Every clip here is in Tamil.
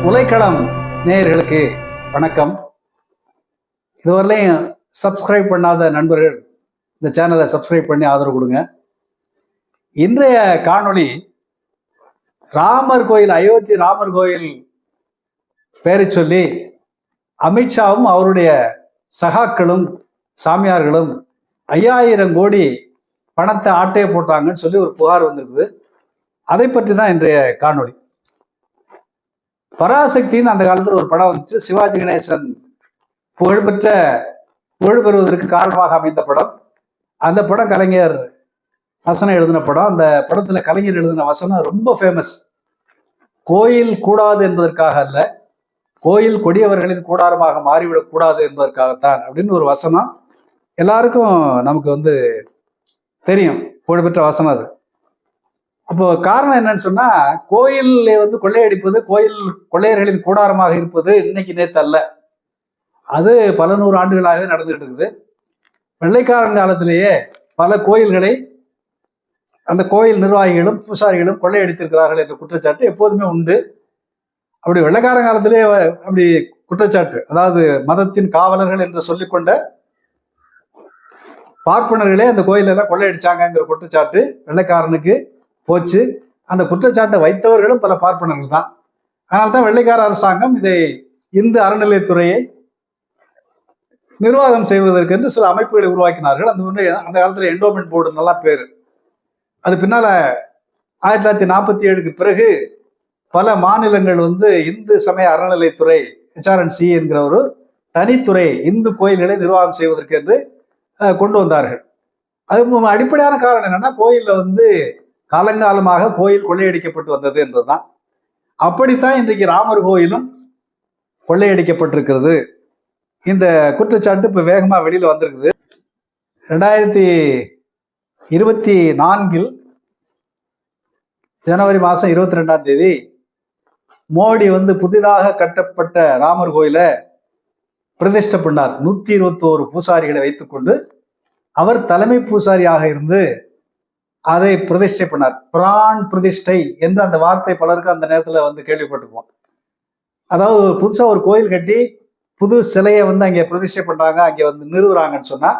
உலைக்களம் நேயர்களுக்கு வணக்கம். இதுவரையிலையும் சப்ஸ்கிரைப் பண்ணாத நண்பர்கள் இந்த சேனலை சப்ஸ்கிரைப் பண்ணி ஆதரவு கொடுங்க. இன்றைய காணொளி ராமர் கோயில், அயோத்தி ராமர் கோயில் பேரை சொல்லி அமித்ஷாவும் அவருடைய சகாக்களும் சாமியார்களும் 5000 கோடி பணத்தை ஆட்டையை போட்டாங்கன்னு சொல்லி ஒரு புகார் வந்திருக்குது. அதை பற்றி தான் இன்றைய காணொளி. பராசக்தின்னு அந்த காலத்தில் ஒரு படம் வந்துச்சு. சிவாஜி கணேசன் புகழ் பெறுவதற்கு காரணமாக அமைந்த படம். அந்த படம் கலைஞர் வசனம் எழுதின படம். அந்த படத்தில் கலைஞர் எழுதின வசனம் ரொம்ப ஃபேமஸ். கோயில் கூடாது என்பதற்காக அல்ல, கோயில் கொடியவர்களின் கூடாரமாக மாறிவிடக் கூடாது என்பதற்காகத்தான் அப்படின்னு ஒரு வசனம் எல்லாருக்கும் நமக்கு தெரியும், புகழ்பெற்ற வசனம் அது. அப்போ காரணம் என்னன்னு சொன்னா, கோயிலில் கொள்ளையடிப்பது, கோயில் கொள்ளையர்களின் கூடாரமாக இருப்பது இன்னைக்கு நேற்று அல்ல, அது பல நூறு ஆண்டுகளாகவே நடந்துகிட்டு இருக்குது. வெள்ளைக்காரன் காலத்திலேயே பல கோயில்களை அந்த கோயில் நிர்வாகிகளும் பூசாரிகளும் கொள்ளையடித்திருக்கிறார்கள் என்ற குற்றச்சாட்டு எப்போதுமே உண்டு. அப்படி வெள்ளைக்காரன் காலத்திலேயே அப்படி குற்றச்சாட்டு, அதாவது மதத்தின் காவலர்கள் என்று சொல்லிக்கொண்ட பார்ப்பனர்களே அந்த கோயிலெல்லாம் கொள்ளையடிச்சாங்கிற குற்றச்சாட்டு வெள்ளைக்காரனுக்கு போச்சு. அந்த குற்றச்சாட்டை வைத்தவர்களும் பல பார்ப்பனர்கள் தான். அதனால்தான் வெள்ளைக்கார அரசாங்கம் இதை இந்து அறநிலையத்துறையை நிர்வாகம் செய்வதற்கு என்று சில அமைப்புகளை உருவாக்கினார்கள். அந்த காலத்தில் என்டோமெண்ட் போர்டு நல்லா பேர். அது பின்னால 1947க்கு பிறகு பல மாநிலங்கள் இந்து சமய அறநிலையத்துறை HRNC என்கிற ஒரு தனித்துறை இந்து கோயில்களை நிர்வாகம் செய்வதற்கு என்று கொண்டு வந்தார்கள். அது அடிப்படையான காரணம் என்னன்னா, கோயிலில் காலங்காலமாக கோயில் கொள்ளையடிக்கப்பட்டு வந்தது என்பதுதான். அப்படித்தான் இன்றைக்கு ராமர் கோயிலும் கொள்ளையடிக்கப்பட்டிருக்கிறது. இந்த குற்றச்சாட்டு இப்ப வேகமா வெளியில வந்திருக்குது. 2024 ஜனவரி மாதம் 22ஆம் தேதி மோடி புதிதாக கட்டப்பட்ட ராமர் கோயிலை பிரதிஷ்டை பண்ணார். 121 பூசாரிகளை வைத்துக்கொண்டு அவர் தலைமை பூசாரியாக இருந்து அதை பிரதிஷ்டை பண்ணார். பிரான் பிரதிஷ்டை என்று அந்த வார்த்தை பலருக்கு அந்த நேரத்தில் கேள்விப்பட்டிருப்போம். அதாவது புதுசாக ஒரு கோயில் கட்டி புது சிலையை அங்கே பிரதிஷ்டை பண்றாங்க, அங்கே நிறுவுறாங்கன்னு சொன்னா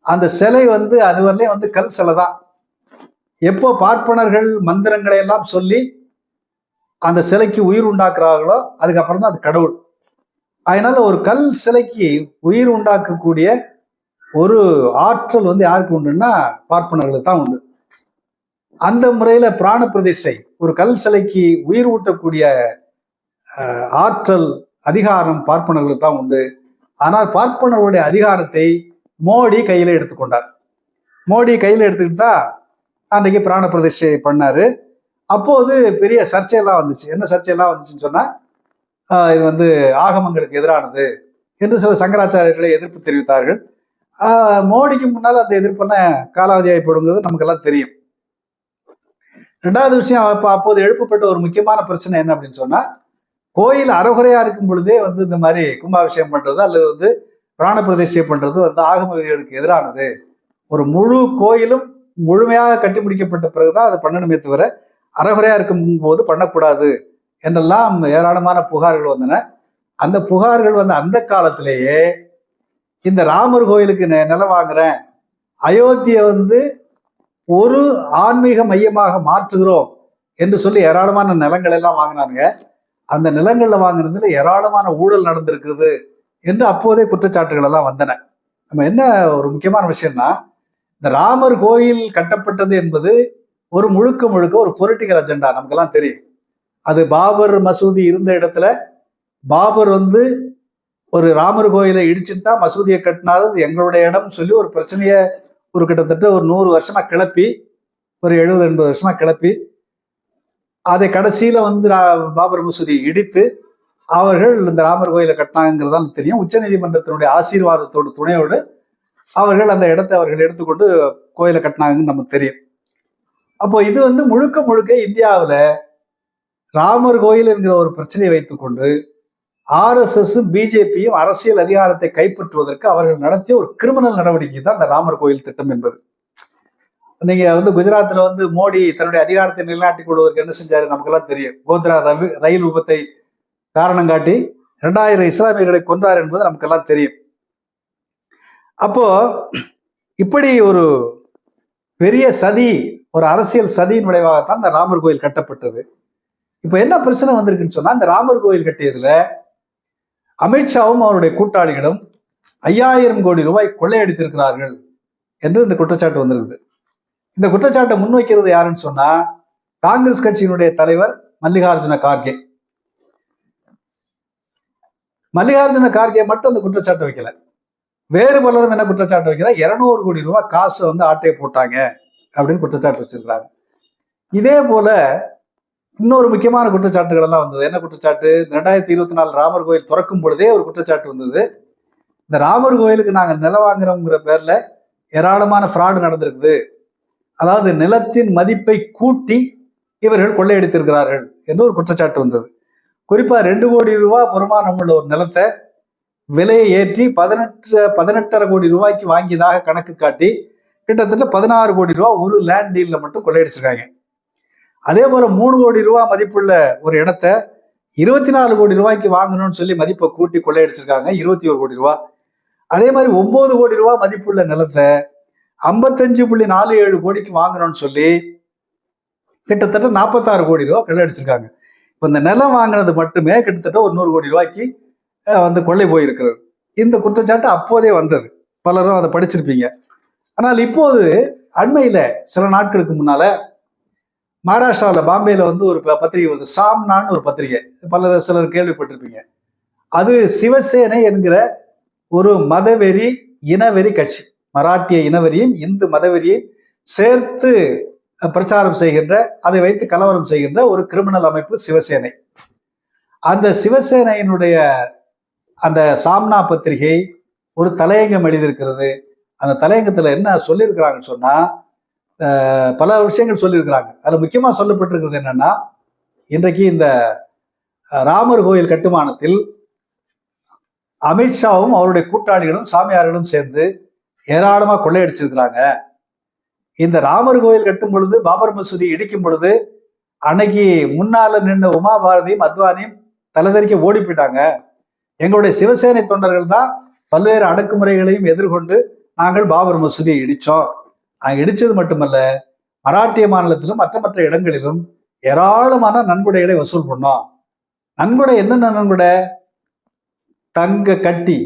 அந்த சிலை அதுவரையிலே கல் சிலை தான். எப்போ பார்ப்பனர்கள் மந்திரங்களை எல்லாம் சொல்லி அந்த சிலைக்கு உயிர் உண்டாக்குறார்களோ அதுக்கப்புறம் தான் அது கடவுள். அதனால ஒரு கல் சிலைக்கு உயிர் உண்டாக்கக்கூடிய ஒரு ஆற்றல் யாருக்கு உண்டுன்னா பார்ப்பனர்களுக்கு தான் உண்டு. அந்த முறையில பிராண பிரதிஷ்டை, ஒரு கல் சிலைக்கு உயிர் ஊட்டக்கூடிய ஆற்றல், அதிகாரம் பார்ப்பனர்களுக்கு தான் உண்டு. ஆனால் பார்ப்பனர்களுடைய அதிகாரத்தை மோடி கையில எடுத்துக்கொண்டார். மோடி கையில எடுத்துக்கிட்டு தான் அன்றைக்கு பிராண பிரதிஷ்டை பண்ணாரு. அப்போது பெரிய சர்ச்சையெல்லாம் வந்துச்சு. என்ன சர்ச்சையெல்லாம் வந்துச்சுன்னு சொன்னா, இது ஆகமங்களுக்கு எதிரானது என்று சில சங்கராச்சாரியர்களை எதிர்ப்பு தெரிவித்தார்கள். மோடிக்கு முன்னால் அந்த எதிர்ப்பெல்லாம் காலாவதி ஆகிப்படுங்கிறது நமக்கெல்லாம் தெரியும். ரெண்டாவது விஷயம், அப்போது எழுப்பப்பட்ட ஒரு முக்கியமான பிரச்சனை என்ன அப்படின்னு சொன்னா, கோயில் அறகுறையா இருக்கும் பொழுதே இந்த மாதிரி கும்பாபிஷேகம் பண்றது அல்லது பிராண பிரதிஷ்டை பண்றது ஆகம விதிகளுக்கு எதிரானது. ஒரு முழு கோயிலும் முழுமையாக கட்டி முடிக்கப்பட்ட பிறகுதான் அதை பண்ணணுமே தவிர அறகுறையா இருக்கும் போது பண்ணக்கூடாது என்றெல்லாம் ஏராளமான புகார்கள் வந்தன. அந்த புகார்கள் அந்த காலத்திலேயே இந்த ராமர் கோயிலுக்கு நிலம் வாங்குறேன், அயோத்தியை ஒரு ஆன்மீக மையமாக மாற்றுகிறோம் என்று சொல்லி ஏராளமான நிலங்கள் எல்லாம் வாங்கினாங்க. அந்த நிலங்கள்ல வாங்கினதுல ஏராளமான ஊழல் நடந்திருக்குது என்று அப்போதே குற்றச்சாட்டுகள் எல்லாம் வந்தன. நம்ம என்ன ஒரு முக்கியமான விஷயம்னா, இந்த ராமர் கோயில் கட்டப்பட்டது என்பது முழுக்க ஒரு பொலிட்டிக்கல் அஜெண்டா. நமக்கெல்லாம் தெரியும். அது பாபர் மசூதி இருந்த இடத்துல பாபர் ஒரு ராமர் கோயிலை இடிச்சுட்டு தான் மசூதியை கட்டினாரு, அது எங்களுடைய இடம் சொல்லி ஒரு பிரச்சனையை கிட்டத்தட்ட 100 வருஷமா கிளப்பி, ஒரு 70-80 வருஷமா கிளப்பி, அதை கடைசியில பாபர் மசூதி இடித்து அவர்கள் இந்த ராமர் கோயிலை கட்டினாங்கிறதான் தெரியும். உச்ச நீதிமன்றத்தினுடைய ஆசீர்வாதத்தோடு துணையோடு அவர்கள் அந்த இடத்தை அவர்கள் எடுத்துக்கொண்டு கோயிலை கட்டினாங்கன்னு நமக்கு தெரியும். அப்போ இது முழுக்க இந்தியாவில் ராமர் கோயில் என்கிற ஒரு பிரச்சனையை வைத்துக்கொண்டு RSS பிஜேபியும் அரசியல் அதிகாரத்தை கைப்பற்றுவதற்கு அவர்கள் நடத்திய ஒரு கிரிமினல் நடவடிக்கை தான் இந்த ராமர் கோயில் திட்டம் என்பது. நீங்க குஜராத்ல மோடி தன்னுடைய அதிகாரத்தை நிலைநாட்டிக் கொள்வதற்கு என்ன செஞ்சாரு நமக்கெல்லாம் தெரியும். கோத்ரா ரயில் விபத்தை காரணம் காட்டி 2000 இஸ்லாமியர்களை கொன்றார் என்பது நமக்கெல்லாம் தெரியும். அப்போ இப்படி ஒரு பெரிய சதி, ஒரு அரசியல் சதியின் விளைவாகத்தான் இந்த ராமர் கோயில் கட்டப்பட்டது. இப்ப என்ன பிரச்சனை வந்திருக்குன்னு சொன்னா, இந்த ராமர் கோயில் கட்டியதுல அமித்ஷாவும் அவருடைய கூட்டாளிகளும் 5000 கோடி ரூபாய் கொள்ளையடித்திருக்கிறார்கள் என்று இந்த குற்றச்சாட்டு வந்திருக்குது. இந்த குற்றச்சாட்டை முன்வைக்கிறது யாருன்னு சொன்னா, காங்கிரஸ் கட்சியினுடைய தலைவர் மல்லிகார்ஜுன கார்கே. மல்லிகார்ஜுன கார்கே மட்டும் அந்த குற்றச்சாட்டை வைக்கல, வேறு பலரும் என்ன குற்றச்சாட்டு வைக்கிறார், 200 கோடி ரூபாய் காசு வந்து ஆட்டையை போட்டாங்க அப்படின்னு குற்றச்சாட்டு வச்சிருக்கிறாங்க. இதே போல இன்னொரு முக்கியமான குற்றச்சாட்டுகள் எல்லாம் வந்தது. என்ன குற்றச்சாட்டு? 2024 ராமர் கோயில் திறக்கும் பொழுதே ஒரு குற்றச்சாட்டு வந்தது. இந்த ராமர் கோயிலுக்கு நாங்கள் நிலம் வாங்குறோங்கிற பேர்ல ஏராளமான ஃப்ராடு நடந்திருக்குது, அதாவது நிலத்தின் மதிப்பை கூட்டி இவர்கள் கொள்ளையடித்திருக்கிறார்கள் என்று ஒரு குற்றச்சாட்டு வந்தது. குறிப்பா 2 கோடி ரூபாய் பெருமானம் உள்ள ஒரு நிலத்தை விலையை ஏற்றி 18.5 கோடி ரூபாய்க்கு வாங்கியதாக கணக்கு காட்டி கிட்டத்தட்ட 16 கோடி ரூபாய் ஒரு லேண்ட் டீல்ல மட்டும் கொள்ளையடிச்சிருக்காங்க. அதே போல 3 கோடி ரூபாய் மதிப்புள்ள ஒரு இடத்தை 24 கோடி ரூபாய்க்கு வாங்கணும்னு சொல்லி மதிப்பை கூட்டி கொள்ளையடிச்சிருக்காங்க, 21 கோடி ரூபாய். அதே மாதிரி 9 கோடி ரூபாய் மதிப்புள்ள நிலத்தை 55.47 கோடிக்கு வாங்கணும்னு சொல்லி கிட்டத்தட்ட 46 கோடி ரூபாய் கொள்ளையடிச்சிருக்காங்க. இப்போ இந்த நிலம் வாங்கினது மட்டுமே கிட்டத்தட்ட ஒரு 100 கோடி ரூபாய்க்கு வந்து கொள்ளை போயிருக்கிறது. இந்த குற்றச்சாட்டு அப்போதே வந்தது, பலரும் அதை படிச்சிருப்பீங்க. ஆனால் இப்போது அண்மையில சில நாட்களுக்கு முன்னால மகாராஷ்டிராவில் பாம்பேல வந்து ஒரு பத்திரிகை வந்து சாம்னான்னு ஒரு பத்திரிகை, சிலர் கேள்விப்பட்டிருப்பீங்க. அது சிவசேனை என்கிற ஒரு மதவெறி இனவெறி கட்சி, மராட்டிய இனவெறியும் இந்து மதவெறியும் சேர்த்து பிரச்சாரம் செய்கின்ற, அதை வைத்து கலவரம் செய்கின்ற ஒரு கிரிமினல் அமைப்பு சிவசேனை. அந்த சிவசேனையினுடைய அந்த சாம்னா பத்திரிகை ஒரு தலையங்கம் எழுதியிருக்கிறது. அந்த தலையங்கத்தில் என்ன சொல்லியிருக்கிறாங்கன்னு சொன்னா, பல விஷயங்கள் சொல்லியிருக்கிறாங்க. அதில் முக்கியமாக சொல்லப்பட்டிருக்கிறது என்னன்னா, இன்றைக்கு இந்த ராமர் கோயில் கட்டுமானத்தில் அமித்ஷாவும் அவருடைய கூட்டாளிகளும் சாமியார்களும் சேர்ந்து ஏராளமாக கொள்ளையடிச்சிருக்கிறாங்க. இந்த ராமர் கோயில் கட்டும் பொழுது, பாபர் மசூதி இடிக்கும் பொழுது, அன்னைக்கு முன்னால நின்ற உமா பாரதியும் அத்வானியும் தலைதறிக்க ஓடி போயிட்டாங்க. எங்களுடைய சிவசேனை தொண்டர்கள் தான் பல்வேறு அடக்குமுறைகளையும் எதிர்கொண்டு நாங்கள் பாபர் மசூதியை இடித்தோம். அங்கே இடித்தது மட்டுமல்ல, மராட்டிய மாநிலத்திலும் மற்ற இடங்களிலும் ஏராளமான நன்கொடைகளை வசூல் பண்ணோம். நன்கொடை என்னென்ன நன்கொடை? தங்க கட்டி,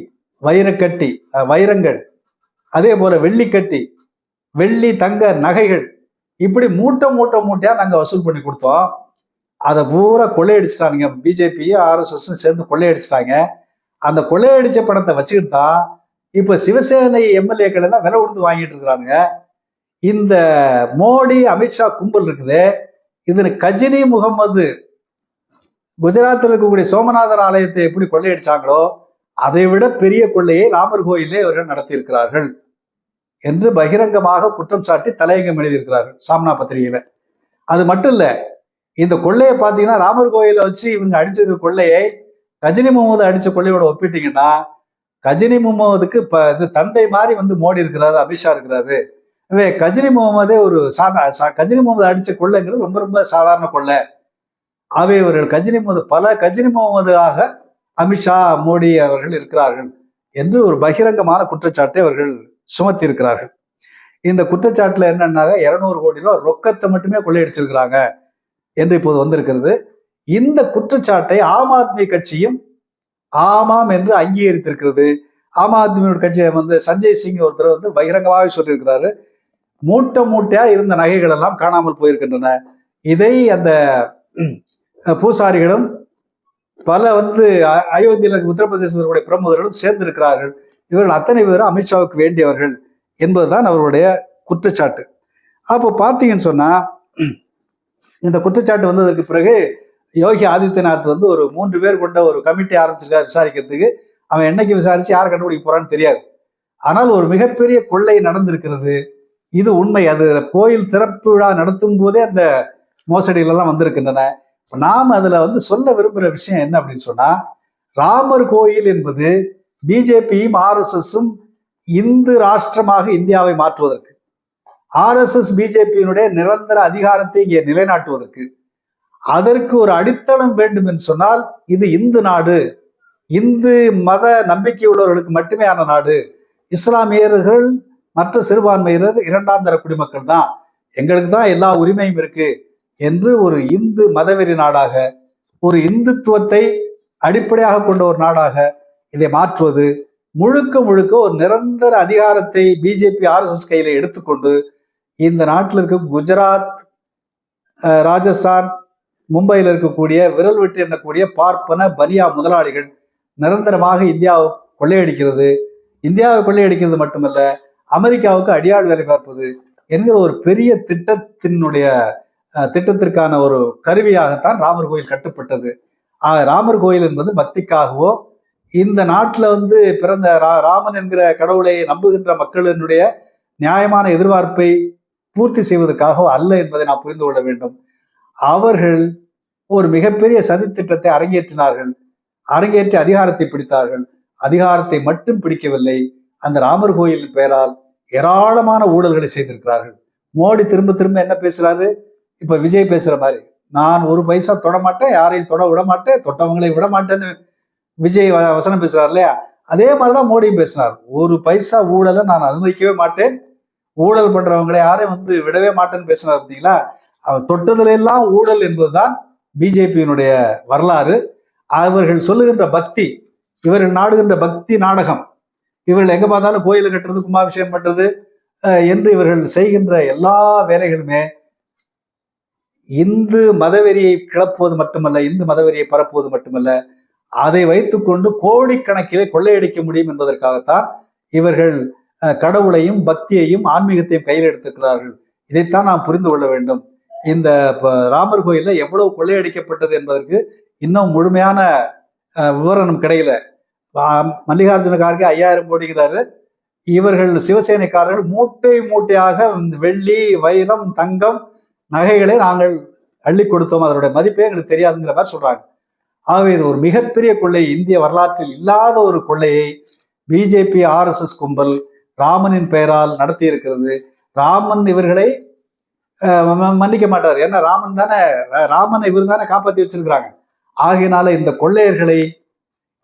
வைரக்கட்டி, வைரங்கள், அதே போல வெள்ளி கட்டி, வெள்ளி தங்க நகைகள், இப்படி மூட்டையா நாங்கள் வசூல் பண்ணி கொடுத்தோம். அதை பூரா கொள்ளையடிச்சிட்டாங்க. பிஜேபியும் ஆர்எஸ்எஸ் சேர்ந்து கொள்ளையடிச்சிட்டாங்க. அந்த கொள்ளையடிச்ச பணத்தை வச்சுக்கிட்டு தான் இப்ப சிவசேனை எம்எல்ஏக்கள் எல்லாம் விலை கொடுத்து வாங்கிட்டு இருக்கிறாங்க. இந்த மோடி அமித்ஷா கும்பல் இருக்குது, இதுல கஜினி முகமது குஜராத்தில் இருக்கக்கூடிய சோமநாதர் ஆலயத்தை எப்படி கொள்ளையடிச்சாங்களோ அதை விட பெரிய கொள்ளையை ராமர் கோயிலே அவர்கள் நடத்தி இருக்கிறார்கள் என்று பகிரங்கமாக குற்றம் சாட்டி தலையங்கம் எழுதியிருக்கிறார்கள் சாம்னா பத்திரிகையில. அது மட்டும் இல்ல, இந்த கொள்ளையை பார்த்தீங்கன்னா ராமர் கோயிலை வச்சு இவங்க அடிச்சிருக்க கொள்ளையை கஜினி முகமது அடிச்ச கொள்ளையோட ஒப்பிட்டீங்கன்னா, கஜினி முகமதுக்கு இது தந்தை மாதிரி வந்து மோடி இருக்கிறாரு, அமித்ஷா இருக்கிறாரு. கஜினி முகமதே ஒரு கஜினி முகமது அடிச்ச கொள்ளைங்கிறது ரொம்ப ரொம்ப சாதாரண கொள்ளை. ஆகவே இவர்கள் பல கஜினி முகமதாக அமித்ஷா மோடி அவர்கள் இருக்கிறார்கள் என்று ஒரு பகிரங்கமான குற்றச்சாட்டை அவர்கள் சுமத்தி இருக்கிறார்கள். இந்த குற்றச்சாட்டுல என்னன்னாக 200 கோடி ரூபாய் ரொக்கத்தை மட்டுமே கொள்ளையடிச்சிருக்கிறாங்க என்று இப்போது வந்திருக்கிறது. இந்த குற்றச்சாட்டை ஆம் ஆத்மி கட்சியும் ஆமாம் என்று அங்கீகரித்திருக்கிறது. ஆம் ஆத்மி கட்சியை வந்து சஞ்சய் சிங் ஒருத்தர் வந்து பகிரங்கமாக சொல்லியிருக்கிறாரு, மூட்டையா இருந்த நகைகள் எல்லாம் காணாமல் போயிருக்கின்றன. இதை அந்த பூசாரிகளும் பல வந்து அயோத்தியில் உத்தரப்பிரதேசத்தினுடைய பிரமுகர்களும் சேர்ந்திருக்கிறார்கள். இவர்கள் அத்தனை பேரும் அமித்ஷாவுக்கு வேண்டியவர்கள் என்பதுதான் அவருடைய குற்றச்சாட்டு. அப்போ பார்த்தீங்கன்னு சொன்னா, இந்த குற்றச்சாட்டு வந்ததற்கு பிறகு யோகி ஆதித்யநாத் வந்து ஒரு 3 பேர் கொண்ட ஒரு கமிட்டி ஆரம்பிச்சிருக்காரு விசாரிக்கிறதுக்கு. அவன் என்னைக்கு விசாரிச்சு யார் கண்டுபிடிக்க போறான்னு தெரியாது. ஆனால் ஒரு மிகப்பெரிய கொள்ளை நடந்திருக்கிறது, இது உண்மை. அது கோயில் திறப்பு விழா நடத்தும் போதே அந்த மோசடிகள் எல்லாம் வந்திருக்கின்றன. நாம் அதுல வந்து சொல்ல விரும்புகிற விஷயம் என்ன அப்படின்னு சொன்னா, ராமர் கோயில் என்பது பிஜேபியும் ஆர்எஸ்எஸும் இந்து ராஷ்டிரமாக இந்தியாவை மாற்றுவதற்கு, ஆர்எஸ்எஸ் பிஜேபியினுடைய நிரந்தர அதிகாரத்தை இங்கே நிலைநாட்டுவதற்கு, அதற்கு ஒரு அடித்தளம் வேண்டும் என்று சொன்னால் இது இந்து நாடு, இந்து மத நம்பிக்கை உள்ளவர்களுக்கு மட்டுமே ஆன நாடு, இஸ்லாமியர்கள் மற்ற சிறுபான்மையினர் இரண்டாம் தர குடிமக்கள் தான், எங்களுக்கு தான் எல்லா உரிமையும் இருக்கு என்று ஒரு இந்து மதவெறி நாடாக, ஒரு இந்துத்துவத்தை அடிப்படையாக கொண்ட ஒரு நாடாக இதை மாற்றுவது, முழுக்க முழுக்க ஒரு நிரந்தர அதிகாரத்தை பிஜேபி ஆர்எஸ்எஸ் கையில எடுத்துக்கொண்டு இந்த நாட்டில் இருக்க குஜராத், ராஜஸ்தான், மும்பையில் இருக்கக்கூடிய விரல் விட்டு எண்ணக்கூடிய பார்ப்பன பனியா முதலாளிகள் நிரந்தரமாக இந்தியாவை கொள்ளையடிக்கிறது, இந்தியாவை கொள்ளையடிக்கிறது மட்டுமல்ல அமெரிக்காவுக்கு அடியாள் வேலை பார்ப்பது என்கிற ஒரு பெரிய திட்டத்திற்கான ஒரு கருவியாகத்தான் ராமர் கோயில் கட்டப்பட்டது. ராமர் கோயில் என்பது பக்திக்காகவோ இந்த நாட்டில் பிறந்த ராமன் என்கிற கடவுளை நம்புகின்ற மக்களினுடைய நியாயமான எதிர்பார்ப்பை பூர்த்தி செய்வதற்காகவோ அல்ல என்பதை நாம் புரிந்து கொள்ள வேண்டும். அவர்கள் ஒரு மிகப்பெரிய சதி திட்டத்தை அரங்கேற்றினார்கள், அரங்கேற்றி அதிகாரத்தை பிடித்தார்கள். அதிகாரத்தை மட்டும் பிடிக்கவில்லை, அந்த ராமர் கோயிலின் பெயரால் ஏராளமான ஊழல்களை செய்திருக்கிறார்கள். மோடி திரும்ப திரும்ப என்ன பேசுறாரு? இப்ப விஜய் பேசுற மாதிரி, நான் ஒரு பைசா தொட மாட்டேன், யாரையும் தொட விட மாட்டேன், தொட்டவங்களை விட மாட்டேன்னு விஜய் வசனம் பேசுறாரு இல்லையா? அதே மாதிரிதான் மோடியும் பேசினார். ஒரு பைசா ஊழலை நான் அனுமதிக்கவே மாட்டேன், ஊழல் பண்றவங்களை யாரையும் விடவே மாட்டேன்னு பேசினார். பார்த்தீங்களா? அவர் தொட்டதுல எல்லாம் ஊழல் என்பதுதான் பிஜேபியினுடைய வரலாறு. அவர்கள் சொல்லுகின்ற பக்தி, இவர்கள் நாடுகின்ற பக்தி நாடகம், இவர்கள் எங்க பார்த்தாலும் கோயிலை கட்டுறது, கும்பாபிஷேகம் பண்றது என்று இவர்கள் செய்கின்ற எல்லா வேலைகளுமே இந்து மதவெறியை கிளப்புவது மட்டுமல்ல, இந்து மதவெறியை பரப்புவது மட்டுமல்ல, அதை வைத்துக்கொண்டு கோடிக்கணக்கிலே கொள்ளையடிக்க முடியும் என்பதற்காகத்தான் இவர்கள் கடவுளையும் பக்தியையும் ஆன்மீகத்தையும் கையில் எடுத்திருக்கிறார்கள். இதைத்தான் நாம் புரிந்து கொள்ள வேண்டும். இந்த ராமர் கோயில்ல எவ்வளவு கொள்ளையடிக்கப்பட்டது என்பதற்கு இன்னும் முழுமையான விவரணம் கிடையல. மல்லிகார்ஜுன கார்கே 5000 கோடிங்கிறாரு. இவர்கள் சிவசேனைக்காரர்கள் மூட்டை மூட்டையாக வெள்ளி, வைரம், தங்கம், நகைகளை நாங்கள் அள்ளி கொடுத்தோம், அதனுடைய மதிப்பே எங்களுக்கு தெரியாதுங்கிற மாதிரி சொல்றாங்க. ஆகவே இது ஒரு மிகப்பெரிய கொள்ளை, இந்திய வரலாற்றில் இல்லாத ஒரு கொள்ளையை பிஜேபி ஆர்எஸ்எஸ் கும்பல் ராமனின் பெயரால் நடத்தி இருக்கிறது. ராமன் இவர்களை மன்னிக்க மாட்டார். ஏன்னா ராமனை இவர் தானே காப்பாற்றி வச்சிருக்கிறாங்க. ஆகையினால இந்த கொள்ளையர்களை,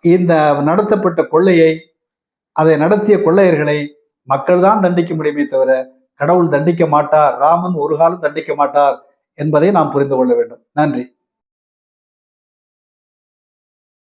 இந்த நடத்தப்பட்ட கொள்ளையை, அதை நடத்திய கொள்ளையர்களை மக்கள் தான் தண்டிக்க முடியுமே தவிர கடவுள் தண்டிக்க மாட்டார், ராமன் ஒரு காலம் தண்டிக்க மாட்டார் என்பதை நாம் புரிந்து கொள்ள வேண்டும். நன்றி.